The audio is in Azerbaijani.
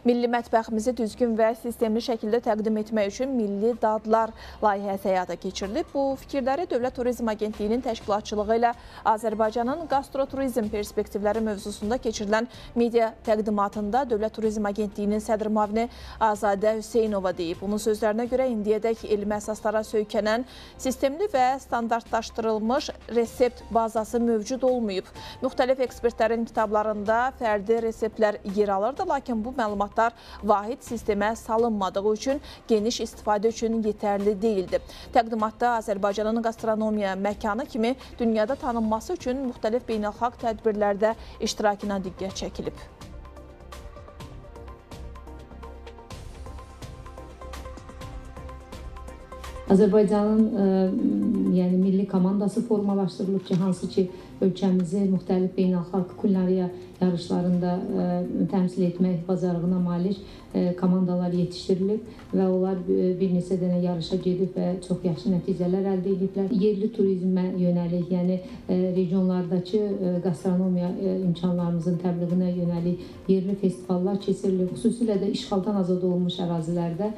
Milli mətbəximizi düzgün və sistemli şəkildə təqdim etmək üçün Milli Dadlar layihəsi həyata keçirilib. Bu fikirləri Dövlət Turizm Agentliyinin təşkilatçılığı ilə Azərbaycanın qastroturizm perspektivləri mövzusunda keçirilən media təqdimatında Dövlət Turizm Agentliyinin sədr müavini Azadə Hüseynova deyib. Onun sözlərinə görə indiyədək elmi əsaslara söykənən sistemli və standartlaşdırılmış resept bazası mövcud olmayıb. Müxtəlif ekspertlərin kitablarında fərdi reseptlər yer alırdı, lakin bu məlumatlar vahid sistemə salınmadığı üçün geniş istifadə üçün yetərli deyildi. Təqdimatda Azərbaycanın qastronomiya məkanı kimi dünyada tanınması üçün müxtəlif beynəlxalq tədbirlərdə iştirakına diqqət çəkilib. Azərbaycanın milli komandası formalaşdırılıb ki, hansı ki ölkəmizi müxtəlif beynəlxalq kulinariya yarışlarında təmsil etmək bacarığına malik komandalar yetişdirilib və onlar bir neçə dənə yarışa gedib və çox yaxşı nəticələr əldə ediblər. Yerli turizmə yönəlik, yəni regionlardakı qastronomiya imkanlarımızın təbliğinə yönəlik yerli festivallar keçirilib, xüsusilə də işğaldan azad olunmuş ərazilərdə.